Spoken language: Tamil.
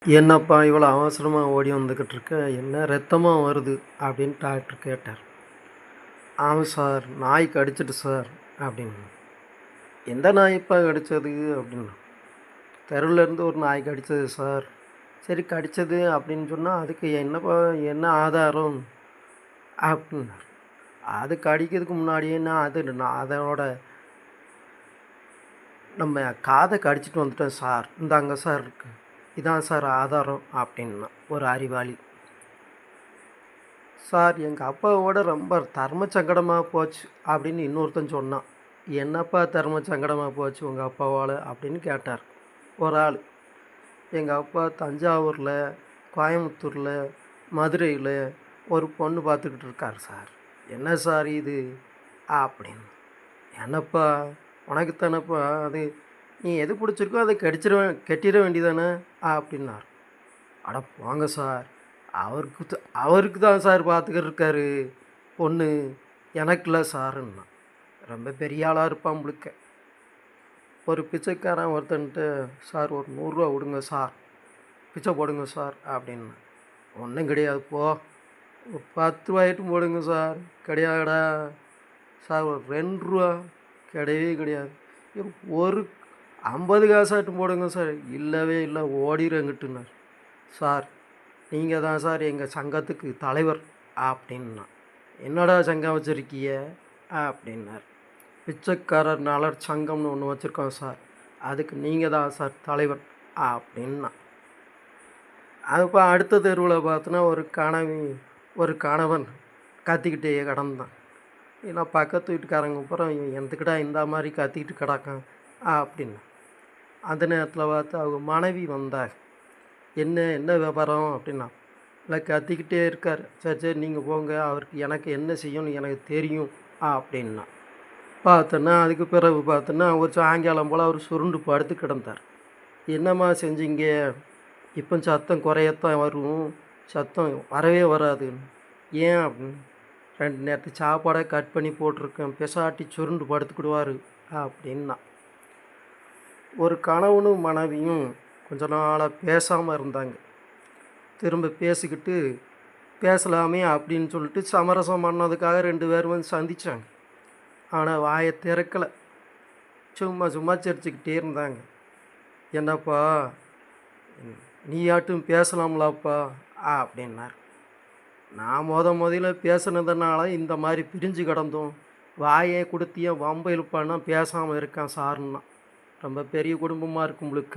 என்னப்பா இவ்வளோ அவசரமாக ஓடி வந்துக்கிட்டு இருக்க, என்ன ரத்தமாக வருது அப்படின்னு டாக்டர் கேட்டார். ஆமாம் சார், நாய் கடிச்சிட்டு சார் அப்படின்னு. எந்த நாய்ப்பா கடிச்சது அப்படின்னு. தெருவிலேருந்து ஒரு நாய் கடிச்சது சார். சரி, கடிச்சது அப்படின்னு சொன்னால் அதுக்கு என்னப்பா, என்ன ஆதாரம் அப்படின்னார். அது கடிக்கிறதுக்கு முன்னாடியே நான் அதனோட நம்ம காதை கடிச்சிட்டு வந்துட்டேன் சார். இந்தாங்க சார் இருக்கு, இதான் சார் ஆதாரம் அப்படின்னா ஒரு அறிவாளி. சார், எங்கள் அப்பாவோட ரொம்ப தர்ம சங்கடமாக போச்சு அப்படின்னு இன்னொருத்தன் சொன்னான். என்னப்பா தர்ம சங்கடமாக போச்சு உங்கள் அப்பாவால் அப்படின்னு கேட்டார் ஒரு ஆள். எங்கள் அப்பா தஞ்சாவூரில், கோயம்புத்தூரில், மதுரையில் ஒரு பொண்ணு பார்த்துக்கிட்டு இருக்கார் சார். என்ன சார் இது அப்படின்னு. என்னப்பா, உனக்கு தானப்பா அது, நீ எது பிடிச்சிருக்கோ அதை கட்டிட வேண்டியதானே அப்படின்னார். அட போங்க சார், அவருக்கு தான் சார் பார்த்துக்கிட்டு இருக்காரு பொண்ணு, எனக்கு இல்லை சாருன்னா. ரொம்ப பெரிய ஆளாக இருப்பான் முழுக்க. ஒரு பிச்சைக்காரன் ஒருத்தன்ட்டு, சார் ஒரு 100 ரூபா விடுங்க சார், பிச்சை போடுங்க சார் அப்படின்னா. ஒன்றும் கிடையாது போ, ஒரு 10 ரூபாய்ட்டும் போடுங்க சார். கிடையாடா சார், ஒரு 2 ரூபா, கிடையவே கிடையாது. ஒரு 50 காசாட்டும் போடுங்க சார். இல்லவே இல்லை, ஓடிடுங்கிட்டுனார். சார், நீங்கள் தான் சார் எங்கள் சங்கத்துக்கு தலைவர் அப்படின்னா. என்னடா சங்கம் வச்சுருக்கிய அப்படின்னார். பிச்சைக்காரர் நலர் சங்கம்னு ஒன்று வச்சுருக்கோம் சார், அதுக்கு நீங்கள் தான் சார் தலைவர் அப்படின்னா. அதுப்போ அடுத்த தெருவில் பார்த்தோன்னா ஒரு கணவன் கத்திக்கிட்டே கிடந்தான். ஏன்னா பக்கத்து வீட்டுக்காரங்க அப்புறம் எந்தக்கிட்டா இந்த மாதிரி கத்திக்கிட்டு கிடக்கான் அப்படின்னு. அந்த நேரத்தில் பார்த்து அவங்க மனைவி வந்தாங்க. என்ன வியாபாரம் அப்படின்னா. இல்லை, கத்திக்கிட்டே இருக்கார். சரி சரி, நீங்கள் போங்க, அவருக்கு எனக்கு என்ன செய்யணும்னு எனக்கு தெரியும் அப்படின்னா. பார்த்தோன்னா அதுக்கு பிறகு பார்த்தோன்னா ஒரு சாயங்காலம் போல் அவர் சுருண்டு படுத்து கிடந்தார். என்னம்மா செஞ்சீங்க, இப்போ சத்தம் குறையத்தான் வரும், சத்தம் வரவே வராது. ஏன் அப்படின்னு. 2 நேரத்து சாப்பாடை கட் பண்ணி போட்டிருக்கேன், பெசாட்டி சுருண்டு படுத்துக்கிடுவார் அப்படின்னா. ஒரு கணவனும் மனைவியும் கொஞ்ச நாளாக பேசாமல் இருந்தாங்க. திரும்ப பேசலாமே அப்படின்னு சொல்லிட்டு சமரசம் பண்ணதுக்காக 2 பேரும் வந்து சந்தித்தாங்க. ஆனால் வாயை திறக்கலை, சும்மா சிரிச்சுக்கிட்டே இருந்தாங்க. என்னப்பா, நீயாட்டும் பேசலாம்லாப்பா அப்படின்னார். நான் முதல்ல பேசுனதுனால இந்த மாதிரி பிரிஞ்சு கிடந்தோம், வாயை கொடுத்திய வம்பு இழுப்பான்னா பேசாமல் இருக்கான் சாருன்னா. ரொம்ப பெரிய குடும்பமாக இருக்கும் முழுக்க.